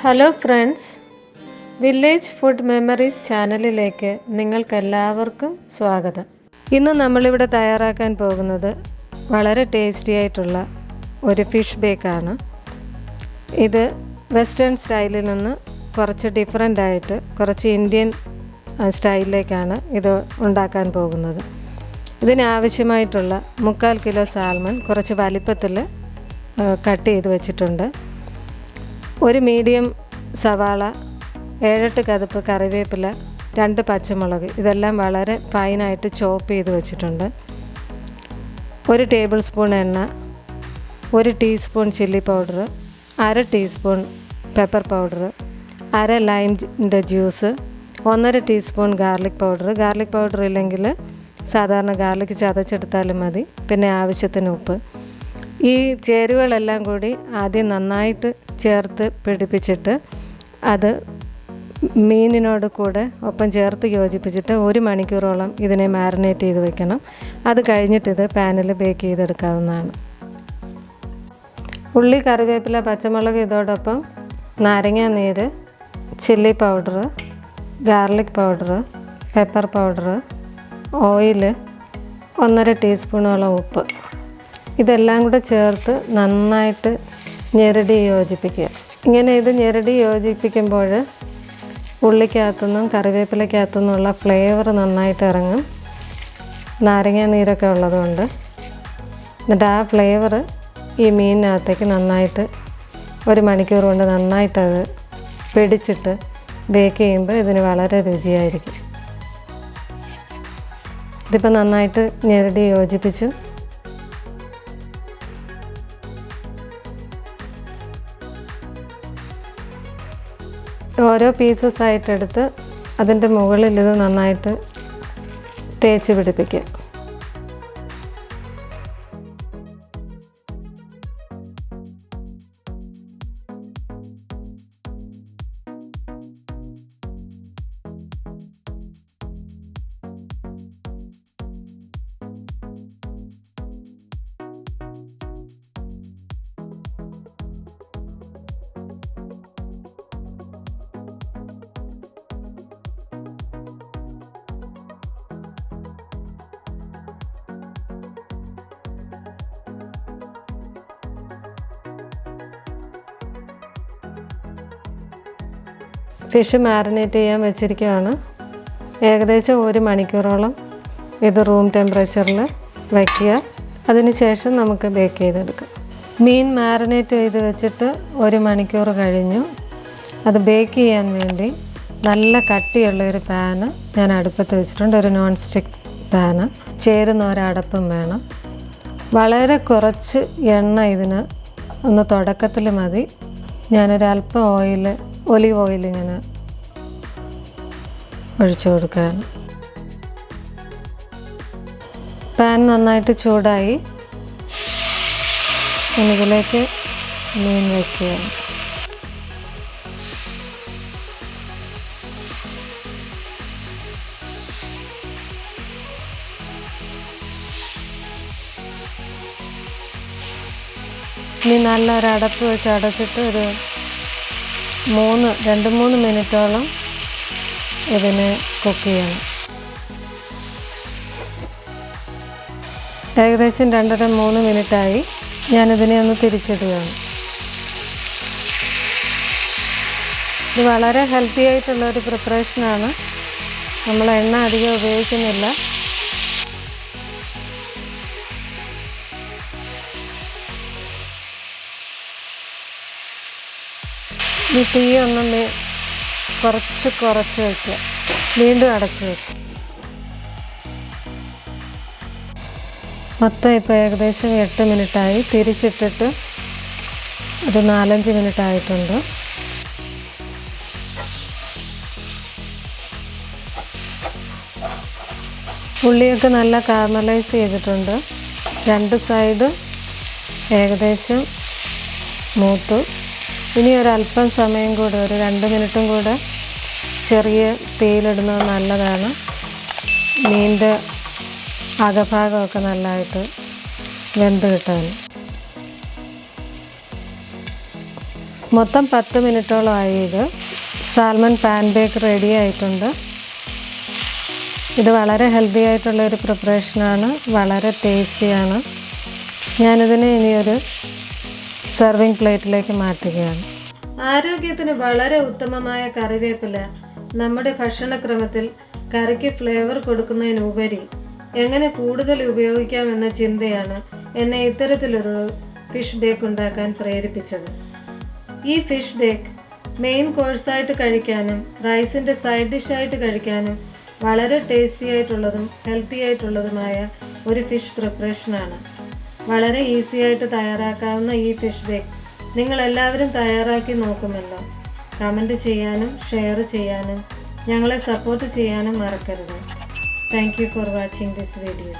Hello friends, village food memories ചാനലിലേക്ക് നിങ്ങൾക്കെല്ലാവർക്കും സ്വാഗതം. ഇന്ന് നമ്മളിവിടെ തയ്യാറാക്കാൻ പോകുന്നത് വളരെ ടേസ്റ്റി ആയിട്ടുള്ള ഒരു ഫിഷ് ബേക്കാണ്. ഇത് വെസ്റ്റേൺ സ്റ്റൈലിൽ നിന്ന് കുറച്ച് ഡിഫറെൻ്റ് ആയിട്ട് കുറച്ച് ഇന്ത്യൻ സ്റ്റൈലിലേക്കാണ് ഇത് ഉണ്ടാക്കാൻ പോകുന്നത്. ഇതിനാവശ്യമായിട്ടുള്ള 3/4 കിലോ സാൽമൺ കുറച്ച് വലിപ്പത്തിൽ കട്ട് ചെയ്ത് വെച്ചിട്ടുണ്ട്. ഒരു മീഡിയം സവാള, 7-8 കതുപ്പ് കറിവേപ്പില, 2 പച്ചമുളക്, ഇതെല്ലാം വളരെ ഫൈനായിട്ട് ചോപ്പ് ചെയ്ത് വെച്ചിട്ടുണ്ട്. 1 ടേബിൾ സ്പൂൺ എണ്ണ, 1 teaspoon chilli powder, 1/2 teaspoon pepper powder, 1/2 ലൈമിൻ്റെ juice, 1/2 teaspoon garlic powder. Garlic powder ഇല്ലെങ്കിൽ സാധാരണ ഗാർലിക് ചതച്ചെടുത്താലും മതി. പിന്നെ ആവശ്യത്തിന് ഉപ്പ്. ഈ ചേരുവകളെല്ലാം കൂടി ആദ്യം നന്നായിട്ട് ചേർത്ത് പിടിപ്പിച്ചിട്ട് അത് മീനിനോട് കൂടെ ഒപ്പം ചേർത്ത് യോജിപ്പിച്ചിട്ട് 1 മണിക്കൂറോളം ഇതിനെ മാരിനേറ്റ് ചെയ്ത് വെക്കണം. അത് കഴിഞ്ഞിട്ട് ഇത് പാനിൽ ബേക്ക് ചെയ്തെടുക്കാവുന്നതാണ്. ഉള്ളി, കറിവേപ്പില, പച്ചമുളക്, ഇതോടൊപ്പം നാരങ്ങ നീര്, chilli powder, garlic powder, pepper powder, oil, 1.5 ടീസ്പൂണോളം ഉപ്പ്, ഇതെല്ലാം കൂടെ ചേർത്ത് നന്നായിട്ട് ഞെരടി യോജിപ്പിക്കുക. ഇങ്ങനെ ഇത് ഞെരടി യോജിപ്പിക്കുമ്പോൾ ഉള്ളിക്കകത്തുനിന്നും കറിവേപ്പിലക്കകത്തുനിന്നുള്ള ഫ്ലേവർ നന്നായിട്ട് ഇറങ്ങും, നാരങ്ങ നീരൊക്കെ ഉള്ളതുകൊണ്ട്. എന്നിട്ട് ആ ഫ്ലേവർ ഈ മീനിനകത്തേക്ക് നന്നായിട്ട് 1 മണിക്കൂർ കൊണ്ട് നന്നായിട്ടത് പിടിച്ചിട്ട് ബേക്ക് ചെയ്യുമ്പോൾ ഇതിന് വളരെ രുചിയായിരിക്കും. ഇതിപ്പോൾ നന്നായിട്ട് ഞെരടി യോജിപ്പിച്ചു. ഓരോ പീസസ് ആയിട്ടെടുത്ത് അതിൻ്റെ മുകളിൽ ഇത് നന്നായിട്ട് തേച്ച് പിടിപ്പിക്കുക. ഫിഷ് മാരിനേറ്റ് ചെയ്യാൻ വെച്ചിരിക്കുകയാണ്. ഏകദേശം 1 മണിക്കൂറോളം ഇത് റൂം ടെമ്പറേച്ചറിൽ വയ്ക്കുക. അതിന് ശേഷം നമുക്ക് ബേക്ക് ചെയ്തെടുക്കാം. മീൻ മാരിനേറ്റ് ചെയ്ത് വെച്ചിട്ട് 1 മണിക്കൂർ കഴിഞ്ഞു. അത് ബേക്ക് ചെയ്യാൻ വേണ്ടി നല്ല കട്ടിയുള്ള ഒരു പാന് ഞാൻ അടുപ്പത്ത് വെച്ചിട്ടുണ്ട്. ഒരു നോൺ സ്റ്റിക്ക് പാന്, ചേരുന്ന ഒരടപ്പും വേണം. വളരെ കുറച്ച് എണ്ണ ഇതിന് ഒന്ന് തുടക്കത്തിൽ മതി. ഞാനൊരല്പം ഒലിവ് ഓയിൽ ഇങ്ങനെ ഒഴിച്ചു കൊടുക്കുകയാണ്. പാൻ നന്നായിട്ട് ചൂടായി. ഇതിലേക്ക് മീൻ വയ്ക്കുകയാണ്. ഇനി നല്ലൊരടപ്പ് വെച്ച് അടച്ചിട്ട് ഒരു 2-3 മിനിറ്റോളം ഇതിനെ കുക്ക് ചെയ്യണം. ഏകദേശം 2-3 മിനിറ്റായി. ഞാനിതിനെ ഒന്ന് തിരിച്ചിടുകയാണ്. ഇത് വളരെ ഹെൽത്തി ആയിട്ടുള്ളൊരു പ്രിപ്പറേഷനാണ്. നമ്മൾ എണ്ണ അധികം ഉപയോഗിക്കുന്നില്ല. ഈ തീ ഒന്നും കുറച്ച് വയ്ക്കുക. വീണ്ടും അടച്ച് വയ്ക്കുക. മൊത്തം ഇപ്പോൾ ഏകദേശം 8 മിനിറ്റായി. തിരിച്ചിട്ടിട്ട് ഒരു 4-5 മിനിറ്റ് ആയിട്ടുണ്ട്. ഉള്ളിയൊക്കെ നല്ല കാരമലൈസ് ചെയ്തിട്ടുണ്ട്. 2 സൈഡും ഏകദേശം മൂത്തു. ഇനി ഒരല്പം സമയം കൂടെ, ഒരു 2 മിനിറ്റും കൂടെ ചെറിയ തീയിലിടുന്നത് നല്ലതാണ്. മീനിൻ്റെ അകഭാഗമൊക്കെ നല്ലതായിട്ട് വെന്ത് കിട്ടാൻ. മൊത്തം 10 മിനിറ്റോളമായി. ഇത് സാൽമൺ പാൻ ബേക്ക് റെഡി ആയിട്ടുണ്ട്. ഇത് വളരെ ഹെൽത്തി ആയിട്ടുള്ള ഒരു പ്രിപ്പറേഷനാണ്, വളരെ ടേസ്റ്റിയാണ്. ഞാനിതിനെ ഇനിയൊരു സെർവിങ് പ്ലേറ്റിലേക്ക് മാറ്റുകയാണ്. ആരോഗ്യത്തിന് വളരെ ഉത്തമമായ കറിവേപ്പില നമ്മുടെ ഭക്ഷണക്രമത്തിൽ കറിക്ക് ഫ്ലേവർ കൊടുക്കുന്നതിനുപരി എങ്ങനെ കൂടുതൽ ഉപയോഗിക്കാമെന്ന ചിന്തയാണ് എന്നെ ഇത്തരത്തിലൊരു ഫിഷ് ബേക്ക് ഉണ്ടാക്കാൻ പ്രേരിപ്പിച്ചത്. ഈ ഫിഷ് ബേക്ക് മെയിൻ കോഴ്സായിട്ട് കഴിക്കാനും റൈസിൻ്റെ സൈഡ് ഡിഷായിട്ട് കഴിക്കാനും വളരെ ടേസ്റ്റി ആയിട്ടുള്ളതും ഹെൽത്തി ആയിട്ടുള്ളതുമായ ഒരു ഫിഷ് പ്രിപ്പറേഷനാണ്. വളരെ ഈസി ആയിട്ട് തയ്യാറാക്കാവുന്ന ഈ ഫിഷ് ബേക്ക് നിങ്ങളെല്ലാവരും തയ്യാറാക്കി നോക്കുമല്ലോ. കമൻറ്റ് ചെയ്യാനും ഷെയർ ചെയ്യാനും ഞങ്ങളെ സപ്പോർട്ട് ചെയ്യാനും മറക്കരുത്. Thank you for watching this video.